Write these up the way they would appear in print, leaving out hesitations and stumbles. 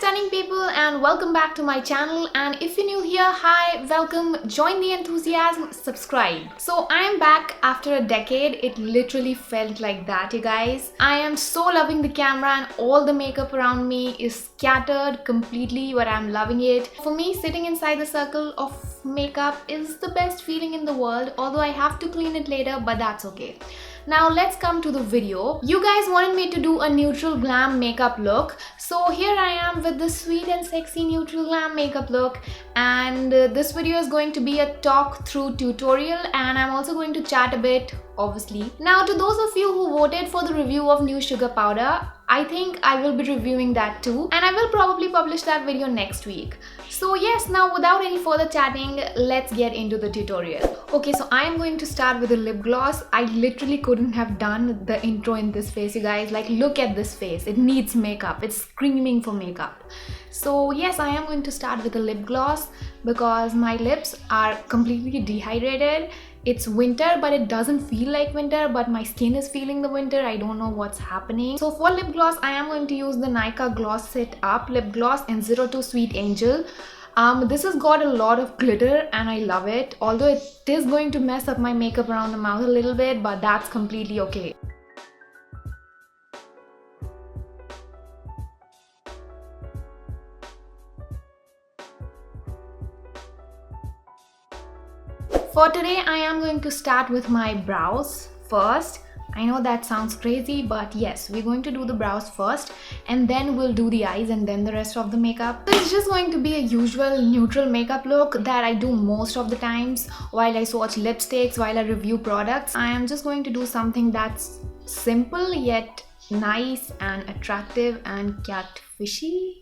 stunning people, and welcome back to my channel. And if you're new here, hi, welcome, join the enthusiasm, subscribe. So I am back after a decade. It literally felt like that, you guys. I am so loving the camera and all the makeup around me is scattered completely, but I'm loving it. For me, sitting inside the circle of makeup is the best feeling in the world, although I have to clean it later, but that's okay. Now let's come to the video. You guys wanted me to do a neutral glam makeup look, so here I am with the sweet and sexy neutral glam makeup look, and this video is going to be a talk through tutorial, and I'm also going to chat a bit, obviously. Now to those of you who voted for the review of new sugar powder, I think I will be reviewing that too, and I will probably publish that video next week. So yes, now without any further chatting, let's get into the tutorial. Okay, so I am going to start with a lip gloss. I literally couldn't have done the intro in this face, you guys. Like, look at this face. It needs makeup. It's screaming for makeup. So yes, I am going to start with a lip gloss because my lips are completely dehydrated. It's winter, but it doesn't feel like winter, but my skin is feeling the winter. I don't know what's happening. So for lip gloss, I am going to use the Nykaa Gloss Sit Up lip gloss in 02 Sweet Angel. This has got a lot of glitter and I love it, although it is going to mess up my makeup around the mouth a little bit, but that's completely okay. For today, I am going to start with my brows first. I know that sounds crazy, but yes, we're going to do the brows first and then we'll do the eyes and then the rest of the makeup. So it's just going to be a usual neutral makeup look that I do most of the times while I swatch lipsticks, while I review products. I am just going to do something that's simple yet nice and attractive and catfishy.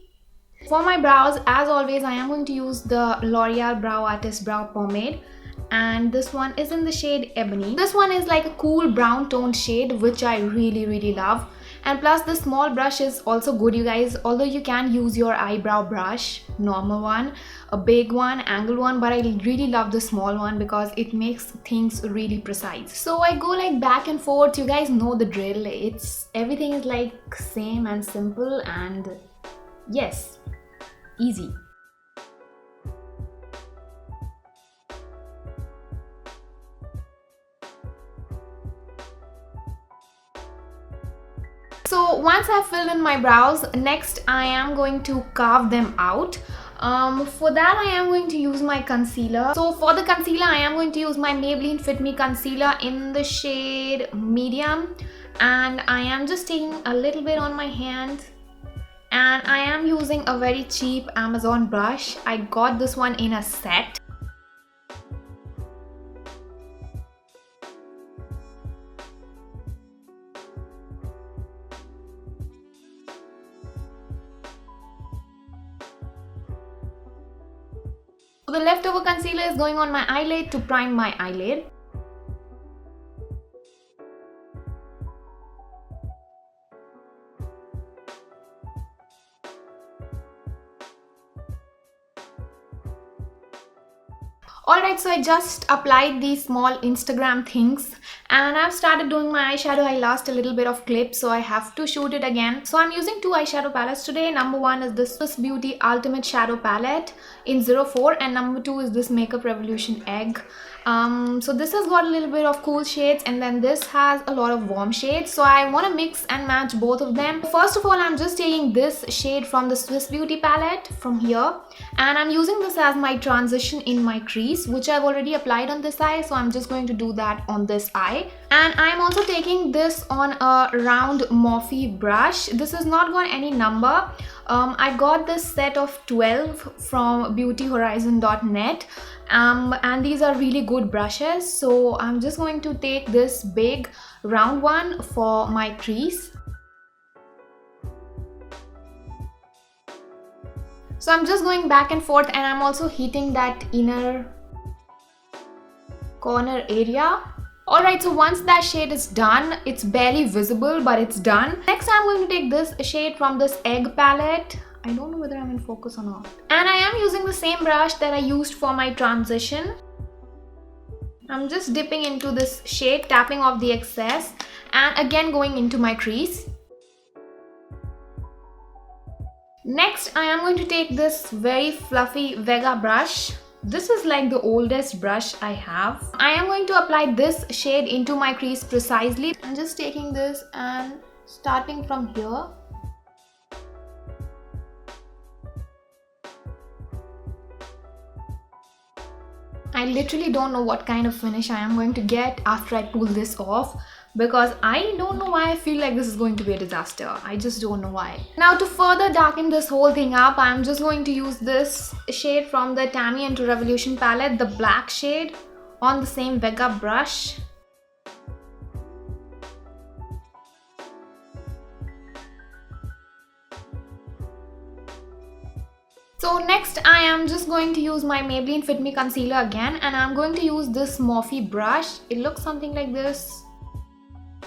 For my brows, as always, I am going to use the L'Oreal Brow Artist Brow Pomade. And this one is in the shade Ebony. This one is like a cool brown toned shade, which I really love. And plus the small brush is also good, you guys, although you can use your eyebrow brush, normal one, a big one, angled one, but I really love the small one because it makes things really precise. So I go like back and forth. You guys know the drill. Everything is like same and simple and yes, easy. So once I've filled in my brows, next I am going to carve them out. For that I am going to use my concealer. So for the concealer, I am going to use my Maybelline Fit Me Concealer in the shade Medium. And I am just taking a little bit on my hand. And I am using a very cheap Amazon brush. I got this one in a set. So the leftover concealer is going on my eyelid to prime my eyelid. Alright, so I just applied these small Instagram things and I've started doing my eyeshadow. I lost a little bit of clip, so I have to shoot it again. So I'm using two eyeshadow palettes today. Number one is this Swiss Beauty Ultimate Shadow Palette in 04 and number two is this Makeup Revolution Egg. So this has got a little bit of cool shades and then this has a lot of warm shades. So I want to mix and match both of them. First of all, I'm just taking this shade from the Swiss Beauty palette from here and I'm using this as my transition in my crease, which I've already applied on this eye. So I'm just going to do that on this eye. And I'm also taking this on a round Morphe brush. This has not got any number. I got this set of 12 from beautyhorizon.net. And these are really good brushes, so I'm just going to take this big round one for my crease. So I'm just going back and forth and I'm also heating that inner corner area. Alright, so once that shade is done, it's barely visible, but it's done. Next I'm going to take this shade from this Egg palette. I don't know whether I'm in focus or not. And I am using the same brush that I used for my transition. I'm just dipping into this shade, tapping off the excess, and again going into my crease. Next, I am going to take this very fluffy Vega brush. This is like the oldest brush I have. I am going to apply this shade into my crease precisely. I'm just taking this and starting from here. I literally don't know what kind of finish I am going to get after I pull this off, because I don't know why I feel like this is going to be a disaster. I just don't know why. Now, to further darken this whole thing up, I'm just going to use this shade from the Tammi Into Revolution palette, the black shade, on the same Vega brush. So next, I am just going to use my Maybelline Fit Me concealer again, and I'm going to use this Morphe brush. It looks something like this.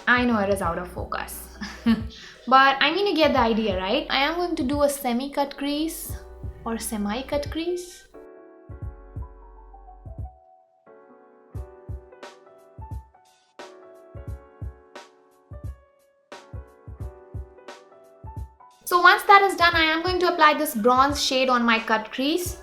I know it is out of focus, but I mean, you get the idea, right? I am going to do a semi-cut crease or semi-cut crease. So once that is done, I am going to apply this bronze shade on my cut crease.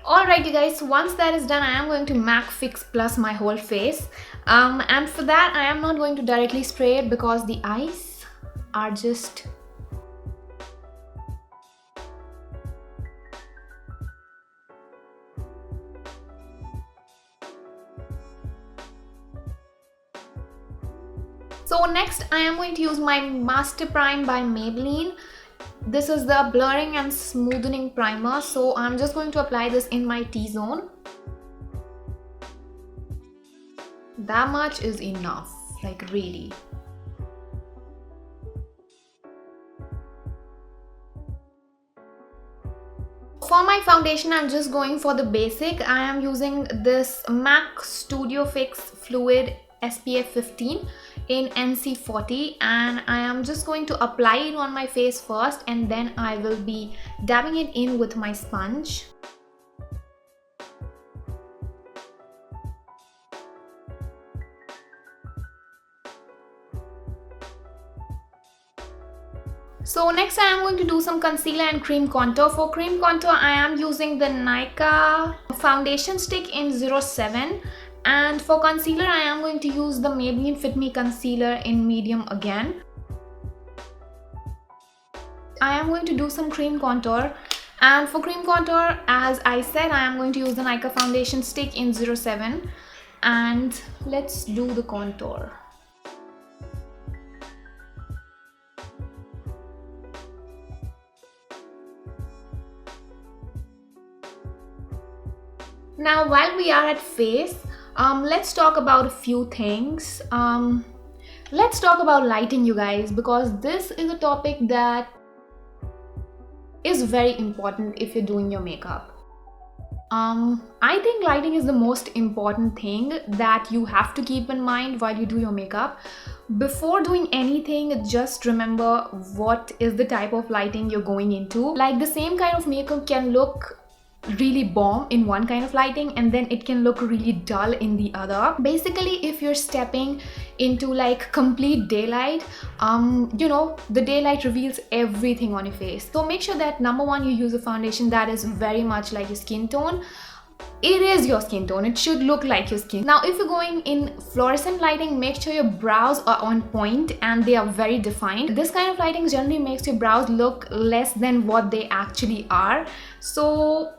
Alright you guys, so once that is done, I am going to MAC Fix Plus my whole face. And for that, I am not going to directly spray it because the eyes are just... So next, I am going to use my Master Prime by Maybelline. This is the blurring and smoothing primer, so I'm just going to apply this in my T-zone. That much is enough, like really. For my foundation, I'm just going for the basic. I am using this MAC Studio Fix Fluid SPF 15 in NC40, and I am just going to apply it on my face first, and then I will be dabbing it in with my sponge. So next, I am going to do some concealer and cream contour. For cream contour, I am using the Nykaa foundation stick in 07. And for concealer, I am going to use the Maybelline Fit Me concealer in medium again. I am going to do some cream contour, and for cream contour, as I said, I am going to use the Nykaa foundation stick in 07, and let's do the contour. Now, while we are at face, let's talk about a few things. Let's talk about lighting, you guys, because this is a topic that is very important if you're doing your makeup. I think lighting is the most important thing that you have to keep in mind while you do your makeup. Before doing anything, just remember what is the type of lighting you're going into. Like, the same kind of makeup can look really bomb in one kind of lighting, and then it can look really dull in the other. Basically, if you're stepping into like complete daylight, you know, the daylight reveals everything on your face. So make sure that number one, you use a foundation that is very much like your skin tone. It is your skin tone, it should look like your skin. Now, if you're going in fluorescent lighting, make sure your brows are on point and they are very defined. This kind of lighting generally makes your brows look less than what they actually are. So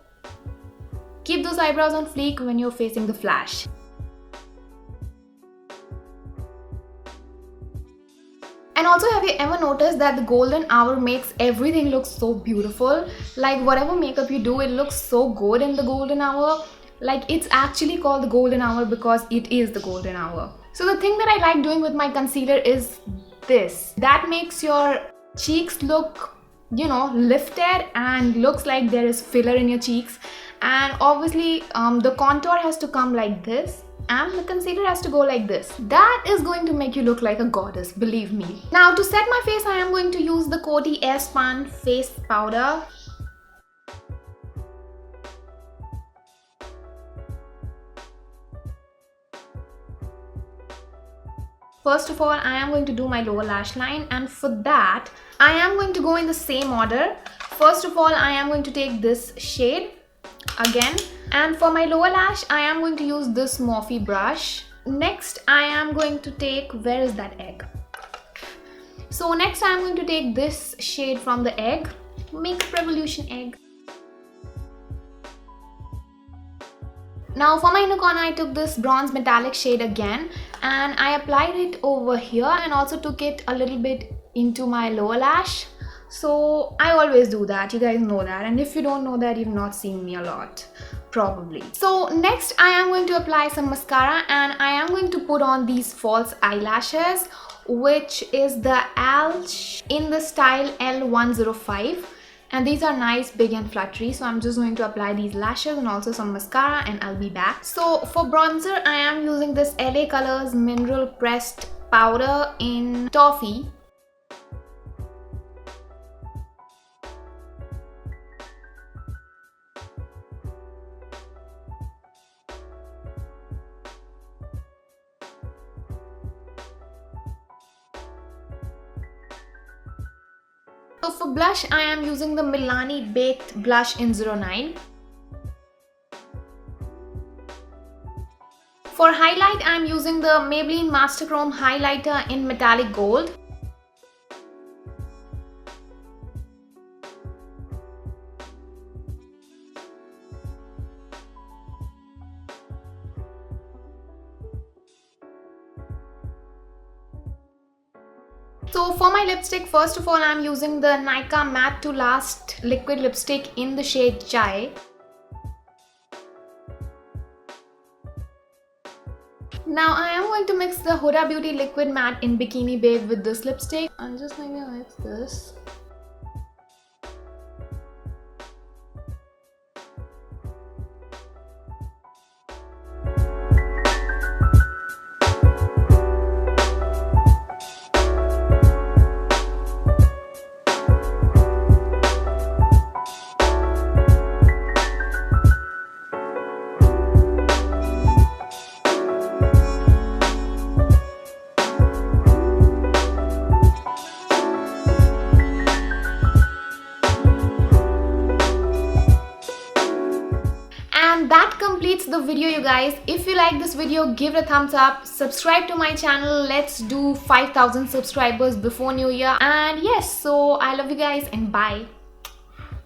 keep those eyebrows on fleek when you're facing the flash. And also, have you ever noticed that the golden hour makes everything look so beautiful? Like, whatever makeup you do, it looks so good in the golden hour. Like, it's actually called the golden hour because it is the golden hour. So the thing that I like doing with my concealer is this. That makes your cheeks look, you know, lifted and looks like there is filler in your cheeks. And obviously the contour has to come like this, and the concealer has to go like this. That is going to make you look like a goddess, believe me. Now, to set my face, I am going to use the Coty Airspun face powder. First of all, I am going to do my lower lash line, and for that, I am going to go in the same order. First of all, I am going to take this shade again, and for my lower lash, I am going to use this Morphe brush. Next, I am going to take, where is that egg? So next, I am going to take this shade from the egg, Makeup Revolution egg. Now for my inner corner, I took this bronze metallic shade again and I applied it over here and also took it a little bit into my lower lash. So I always do that, you guys know that, and if you don't know that, you've not seen me a lot, probably. So next I am going to apply some mascara and I am going to put on these false eyelashes, which is the Alsh in the style L105. And these are nice, big and fluttery. So I'm just going to apply these lashes and also some mascara and I'll be back. So for bronzer, I am using this LA Colors Mineral Pressed Powder in Toffee. So for blush, I am using the Milani Baked Blush in 09. For highlight, I am using the Maybelline Master Chrome Highlighter in Metallic Gold. So for my lipstick, first of all, I am using the Nykaa Matte to Last liquid lipstick in the shade Chai. Now I am going to mix the Huda Beauty Liquid Matte in Bikini Babe with this lipstick. I'm just going to mix this. And that completes the video, you guys. If you like this video, give it a thumbs up, subscribe to my channel. Let's do 5,000 subscribers before New Year. And yes, so I love you guys and bye.